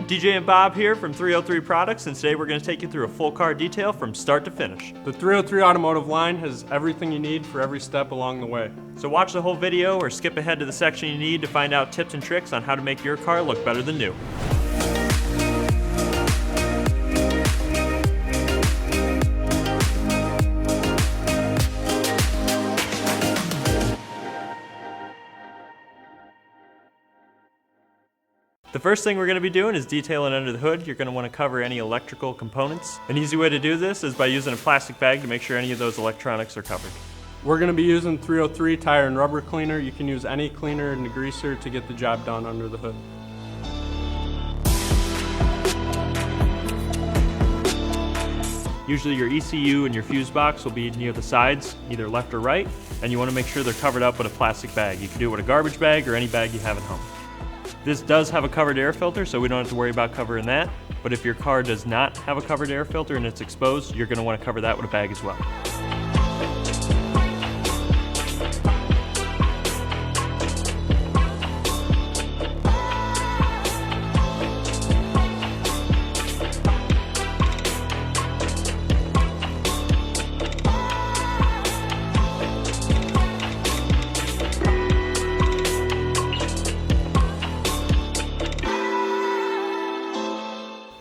DJ and Bob here from 303 Products, and today we're going to take you through a full car detail from start to finish. The 303 automotive line has everything you need for every step along the way. So watch the whole video or skip ahead to the section you need to find out tips and tricks on how to make your car look better than new. The first thing we're going to be doing is detailing under the hood. You're going to want to cover any electrical components. An easy way to do this is by using a plastic bag to make sure any of those electronics are covered. We're going to be using 303 tire and rubber cleaner. You can use any cleaner and degreaser to get the job done under the hood. Usually your ECU and your fuse box will be near the sides, either left or right, and you want to make sure they're covered up with a plastic bag. You can do it with a garbage bag or any bag you have at home. This does have a covered air filter, so we don't have to worry about covering that. But if your car does not have a covered air filter and it's exposed, you're going to want to cover that with a bag as well.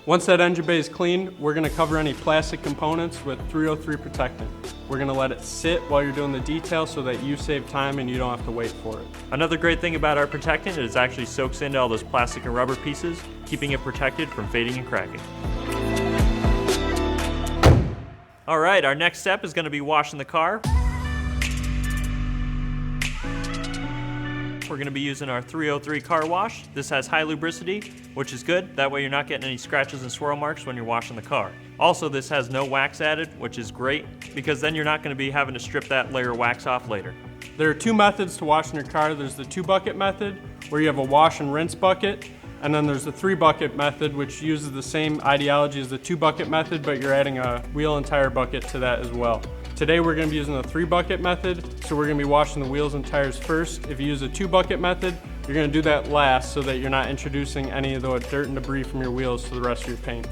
Once that engine bay is clean, we're going to cover any plastic components with 303 protectant. We're going to let it sit while you're doing the detail so that you save time and you don't have to wait for it. Another great thing about our protectant is it actually soaks into all those plastic and rubber pieces, keeping it protected from fading and cracking. All right, our next step is going to be washing the car. We're going to be using our 303 car wash. This has high lubricity, which is good. That way you're not getting any scratches and swirl marks when you're washing the car. Also, this has no wax added, which is great because then you're not going to be having to strip that layer of wax off later. There are two methods to washing your car. There's the 2-bucket method, where you have a wash and rinse bucket, and then there's the 3-bucket method, which uses the same ideology as the 2-bucket method, but you're adding a wheel and tire bucket to that as well. Today we're going to be using the 3-bucket method, so we're going to be washing the wheels and tires first. If you use a 2-bucket method, you're going to do that last so that you're not introducing any of the dirt and debris from your wheels to the rest of your paint.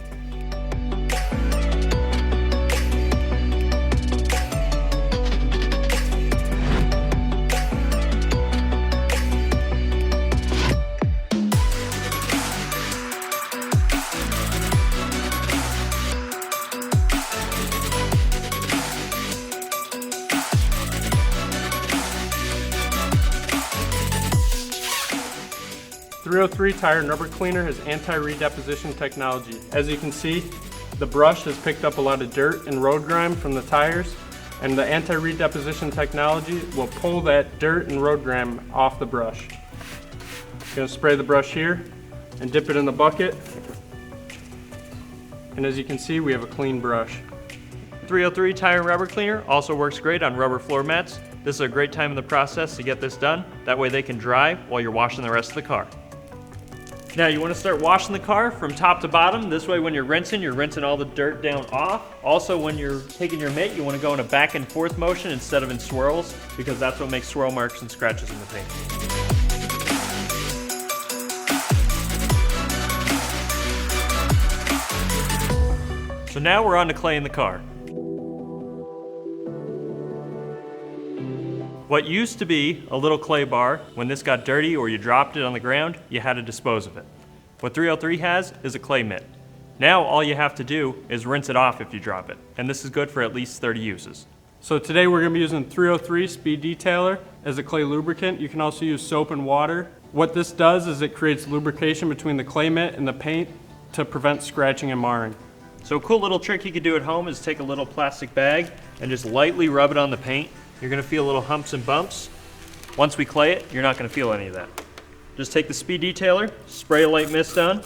The 303 tire and rubber cleaner has anti-redeposition technology. As you can see, the brush has picked up a lot of dirt and road grime from the tires, and the anti-redeposition technology will pull that dirt and road grime off the brush. I'm going to spray the brush here and dip it in the bucket, and as you can see, we have a clean brush. 303 tire and rubber cleaner also works great on rubber floor mats. This is a great time in the process to get this done. That way they can dry while you're washing the rest of the car. Now you want to start washing the car from top to bottom. This way when you're rinsing all the dirt down off. Also when you're taking your mitt, you want to go in a back and forth motion instead of in swirls, because that's what makes swirl marks and scratches in the paint. So now we're on to claying the car. What used to be a little clay bar, when this got dirty or you dropped it on the ground, you had to dispose of it. What 303 has is a clay mitt. Now all you have to do is rinse it off if you drop it, and this is good for at least 30 uses. So today we're going to be using 303 Speed Detailer as a clay lubricant. You can also use soap and water. What this does is it creates lubrication between the clay mitt and the paint to prevent scratching and marring. So a cool little trick you could do at home is take a little plastic bag and just lightly rub it on the paint. You're going to feel little humps and bumps. Once we clay it, you're not going to feel any of that. Just take the Speed Detailer, spray a light mist on.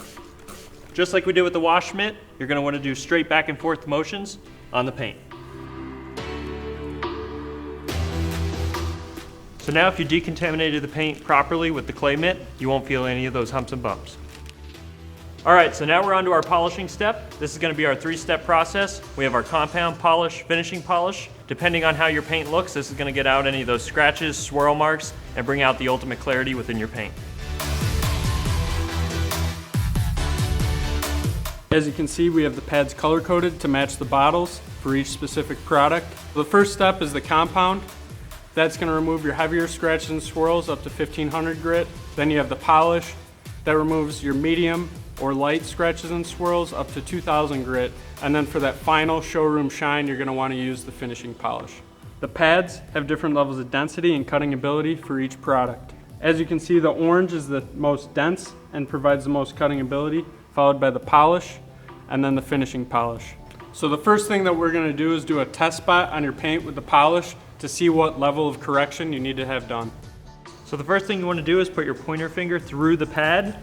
Just like we did with the wash mitt, you're going to want to do straight back and forth motions on the paint. So now if you decontaminated the paint properly with the clay mitt, you won't feel any of those humps and bumps. All right, so now we're on to our polishing step. This is going to be our 3-step process. We have our compound polish, finishing polish. Depending on how your paint looks, this is going to get out any of those scratches, swirl marks, and bring out the ultimate clarity within your paint. As you can see, we have the pads color coded to match the bottles for each specific product. The first step is the compound. That's going to remove your heavier scratches and swirls up to 1500 grit. Then you have the polish. That removes your medium or light scratches and swirls up to 2000 grit. And then for that final showroom shine, you're going to want to use the finishing polish. The pads have different levels of density and cutting ability for each product. As you can see, the orange is the most dense and provides the most cutting ability, followed by the polish and then the finishing polish. So the first thing that we're going to do is do a test spot on your paint with the polish to see what level of correction you need to have done. So the first thing you want to do is put your pointer finger through the pad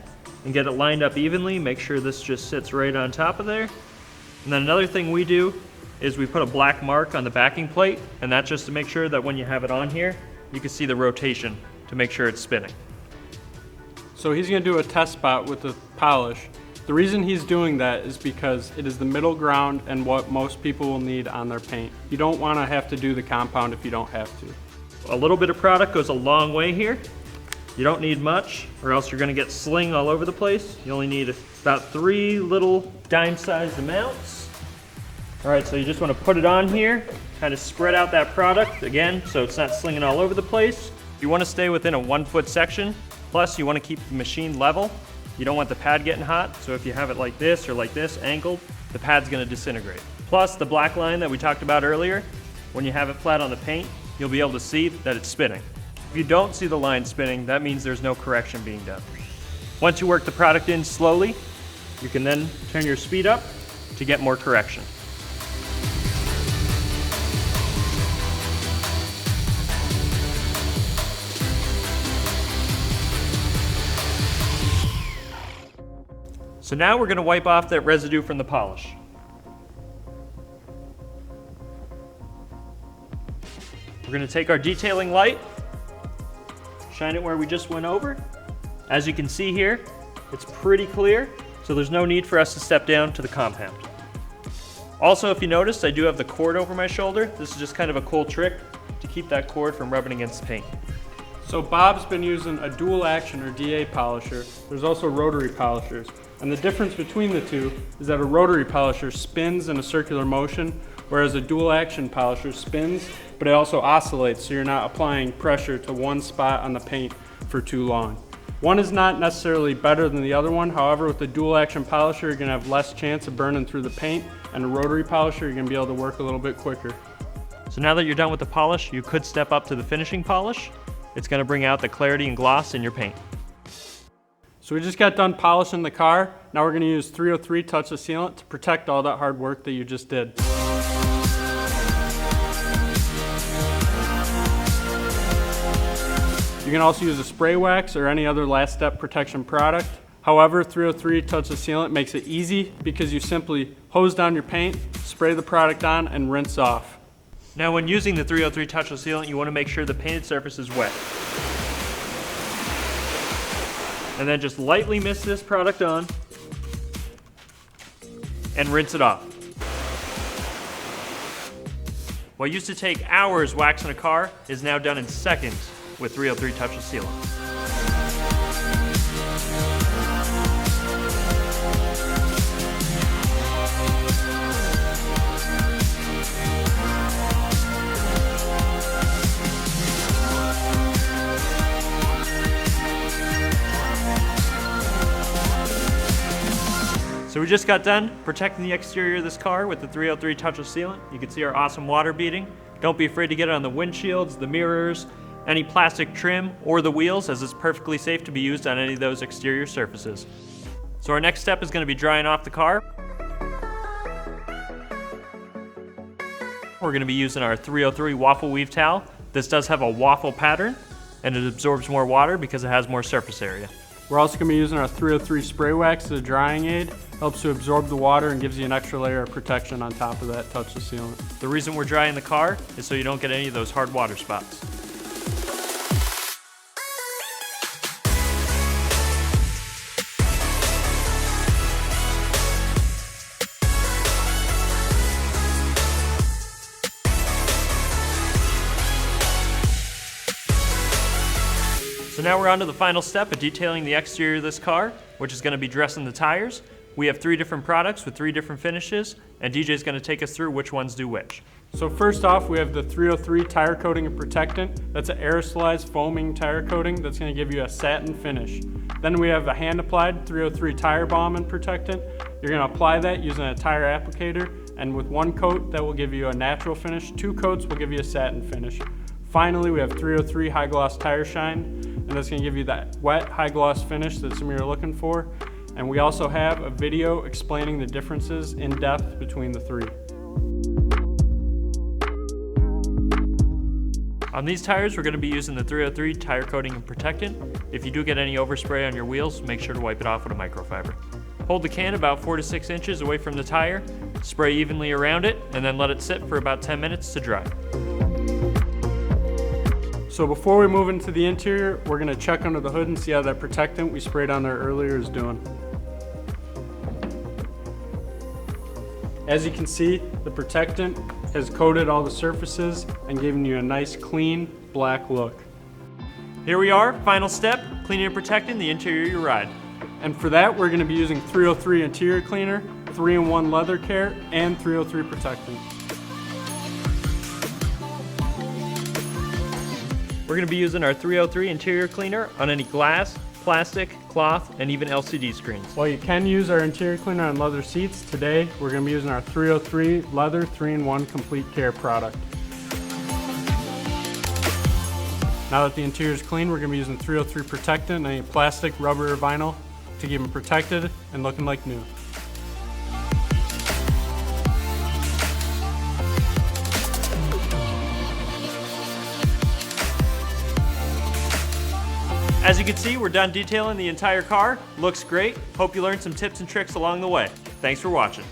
and get it lined up evenly. Make sure this just sits right on top of there. And then another thing we do is we put a black mark on the backing plate, and that's just to make sure that when you have it on here, you can see the rotation to make sure it's spinning. So he's going to do a test spot with the polish. The reason he's doing that is because it is the middle ground and what most people will need on their paint. You don't want to have to do the compound if you don't have to. A little bit of product goes a long way here. You don't need much, or else you're going to get sling all over the place. You only need about 3 little dime-sized amounts. All right, so you just want to put it on here, kind of spread out that product again so it's not slinging all over the place. You want to stay within a 1-foot section, plus you want to keep the machine level. You don't want the pad getting hot, so if you have it like this or like this, angled, the pad's going to disintegrate. Plus the black line that we talked about earlier, when you have it flat on the paint, you'll be able to see that it's spinning. If you don't see the line spinning, that means there's no correction being done. Once you work the product in slowly, you can then turn your speed up to get more correction. So now we're going to wipe off that residue from the polish. We're going to take our detailing light, shine it where we just went over. As you can see here, it's pretty clear, so there's no need for us to step down to the compound. Also, if you noticed, I do have the cord over my shoulder. This is just kind of a cool trick to keep that cord from rubbing against the paint. So Bob's been using a dual action or DA polisher. There's also rotary polishers. And the difference between the two is that a rotary polisher spins in a circular motion, whereas a dual action polisher spins, but it also oscillates, so you're not applying pressure to one spot on the paint for too long. One is not necessarily better than the other one. However, with the dual action polisher, you're going to have less chance of burning through the paint, and a rotary polisher, you're going to be able to work a little bit quicker. So now that you're done with the polish, you could step up to the finishing polish. It's going to bring out the clarity and gloss in your paint. So we just got done polishing the car. Now we're going to use 303 touchless sealant to protect all that hard work that you just did. You can also use a spray wax or any other last step protection product. However, 303 touchless sealant makes it easy because you simply hose down your paint, spray the product on, and rinse off. Now when using the 303 touchless sealant, you want to make sure the painted surface is wet. And then just lightly mist this product on and rinse it off. What used to take hours waxing a car is now done in seconds with 303 touchless sealant. So we just got done protecting the exterior of this car with the 303 touchless sealant. You can see our awesome water beading. Don't be afraid to get it on the windshields, the mirrors, any plastic trim, or the wheels, as it's perfectly safe to be used on any of those exterior surfaces. So our next step is going to be drying off the car. We're going to be using our 303 waffle weave towel. This does have a waffle pattern, and it absorbs more water because it has more surface area. We're also going to be using our 303 spray wax as a drying aid. Helps to absorb the water and gives you an extra layer of protection on top of that touchless sealant. The reason we're drying the car is so you don't get any of those hard water spots. So now we're on to the final step of detailing the exterior of this car. which is going to be dressing the tires. We have 3 different products with 3 different finishes, and DJ is going to take us through which ones do which. So first off, we have the 303 tire coating and protectant. That's an aerosolized foaming tire coating that's going to give you a satin finish. Then we have a hand applied 303 tire balm and protectant. You're going to apply that using a tire applicator, and with 1 coat that will give you a natural finish. 2 coats will give you a satin finish. Finally, we have 303 high gloss tire shine, and that's going to give you that wet high gloss finish that some of you are looking for. And we also have a video explaining the differences in depth between the 3. On these tires, we're going to be using the 303 tire coating and protectant. If you do get any overspray on your wheels, make sure to wipe it off with a microfiber. Hold the can about 4 to 6 inches away from the tire, spray evenly around it, and then let it sit for about 10 minutes to dry. So before we move into the interior, we're going to check under the hood and see how that protectant we sprayed on there earlier is doing. As you can see, the protectant has coated all the surfaces and given you a nice clean black look. Here we are, final step, cleaning and protecting the interior of your ride. And for that, we're going to be using 303 interior cleaner, 3-in-1 leather care, and 303 protectant. We're going to be using our 303 interior cleaner on any glass, plastic, cloth, and even LCD screens. While you can use our interior cleaner on leather seats, today we're going to be using our 303 leather 3-in-1 complete care product. Now that the interior is clean, we're going to be using 303 protectant and any plastic, rubber, or vinyl to keep them protected and looking like new. As you can see, we're done detailing the entire car. Looks great. Hope you learned some tips and tricks along the way. Thanks for watching.